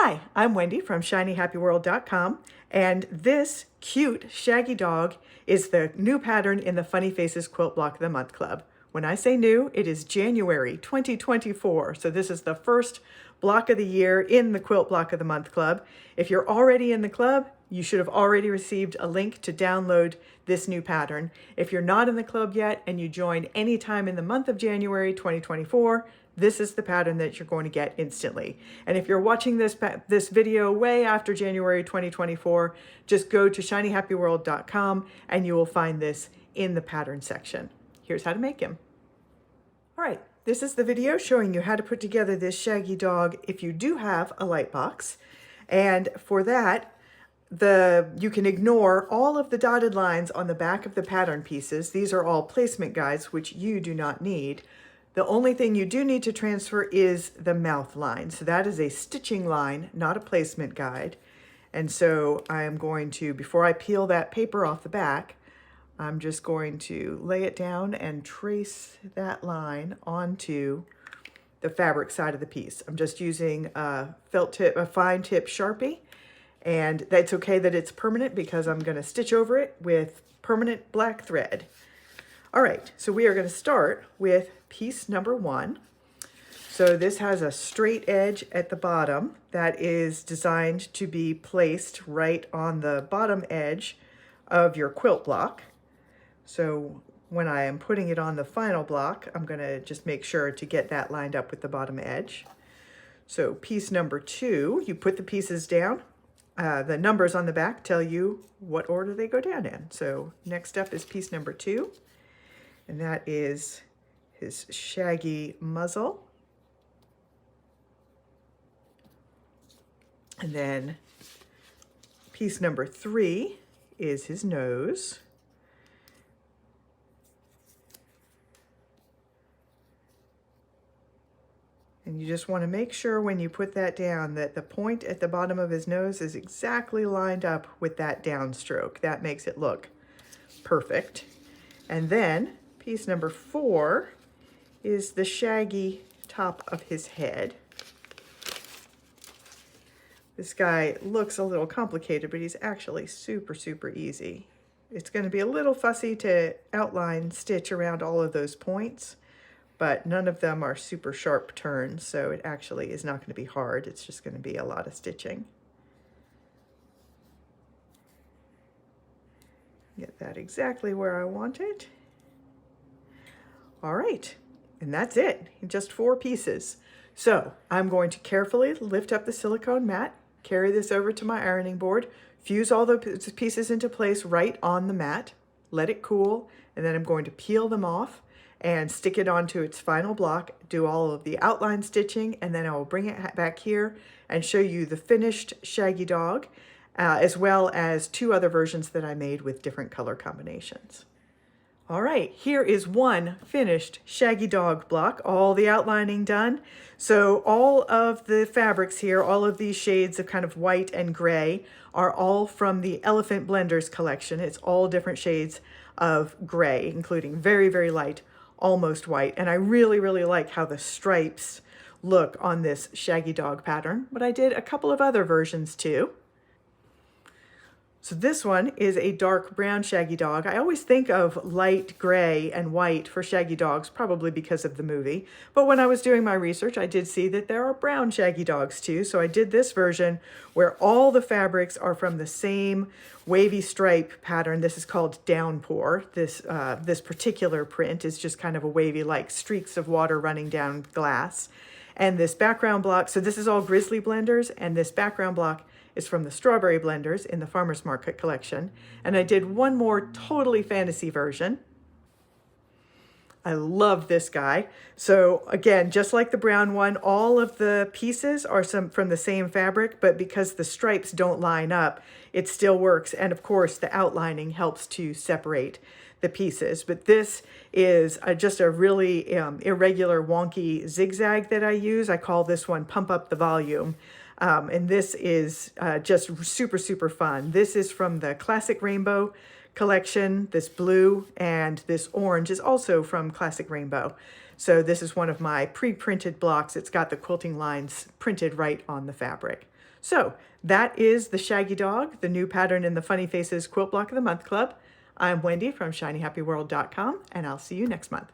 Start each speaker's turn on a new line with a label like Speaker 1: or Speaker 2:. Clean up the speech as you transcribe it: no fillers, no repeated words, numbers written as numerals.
Speaker 1: Hi, I'm Wendy from shinyhappyworld.com, and this cute Shaggy dog is the new pattern in the Funny Faces Quilt Block of the Month Club. When I say new, it is January 2024, so this is the first block of the year in the Quilt Block of the Month Club. If you're already in the club, you should have already received a link to download this new pattern. If you're not in the club yet and you join anytime in the month of January 2024, this is the pattern that you're going to get instantly. And if you're watching this video way after January 2024, just go to shinyhappyworld.com and you will find this in the pattern section. Here's how to make him. All right, this is the video showing you how to put together this Shaggy dog if you do have a light box. And for that, you can ignore all of the dotted lines on the back of the pattern pieces. These are all placement guides, which you do not need. The only thing you do need to transfer is the mouth line. So that is a stitching line, not a placement guide. And so I am going to, before I peel that paper off the back, I'm just going to lay it down and trace that line onto the fabric side of the piece. I'm just using a fine tip Sharpie, and that's okay that it's permanent because I'm going to stitch over it with permanent black thread. All right, so we are going to start with piece number 1. So this has a straight edge at the bottom that is designed to be placed right on the bottom edge of your quilt block. So when I am putting it on the final block, I'm going to just make sure to get that lined up with the bottom edge. So piece number 2, you put the pieces down. The numbers on the back tell you what order they go down in. So next up is piece number 2. And that is his shaggy muzzle. And then piece number 3 is his nose. And you just want to make sure when you put that down that the point at the bottom of his nose is exactly lined up with that downstroke. That makes it look perfect. And then piece number 4 is the shaggy top of his head. This guy looks a little complicated, but he's actually super, super easy. It's going to be a little fussy to outline stitch around all of those points, but none of them are super sharp turns, so it actually is not going to be hard. It's just going to be a lot of stitching. Get that exactly where I want it. All right, and that's it, just 4 pieces. So I'm going to carefully lift up the silicone mat, carry this over to my ironing board, fuse all the pieces into place right on the mat, let it cool, and then I'm going to peel them off and stick it onto its final block, do all of the outline stitching, and then I will bring it back here and show you the finished Shaggy dog, as well as 2 other versions that I made with different color combinations. All right, here is one finished Shaggy dog block, all the outlining done. So all of the fabrics here, all of these shades of kind of white and gray are all from the Elephant Blenders collection. It's all different shades of gray, including very, very light, almost white. And I really, really like how the stripes look on this Shaggy dog pattern, but I did a couple of other versions too. So this one is a dark brown Shaggy dog. I always think of light gray and white for Shaggy dogs, probably because of the movie. But when I was doing my research, I did see that there are brown Shaggy dogs too. So I did this version where all the fabrics are from the same wavy stripe pattern. This is called Downpour. This particular print is just kind of a wavy, like streaks of water running down glass. And this background block, so this is all Grizzly blenders, and this background block is from the Strawberry Blenders in the Farmer's Market collection. And I did one more totally fantasy version. I love this guy. So again, just like the brown one, all of the pieces are from the same fabric, but because the stripes don't line up, it still works. And of course, the outlining helps to separate the pieces. But this is just a really irregular, wonky zigzag that I use. I call this one Pump Up the Volume. And this is just super, super fun. This is from the Classic Rainbow collection. This blue and this orange is also from Classic Rainbow. So this is one of my pre-printed blocks. It's got the quilting lines printed right on the fabric. So that is the Shaggy Dog, the new pattern in the Funny Faces Quilt Block of the Month Club. I'm Wendy from shinyhappyworld.com, and I'll see you next month.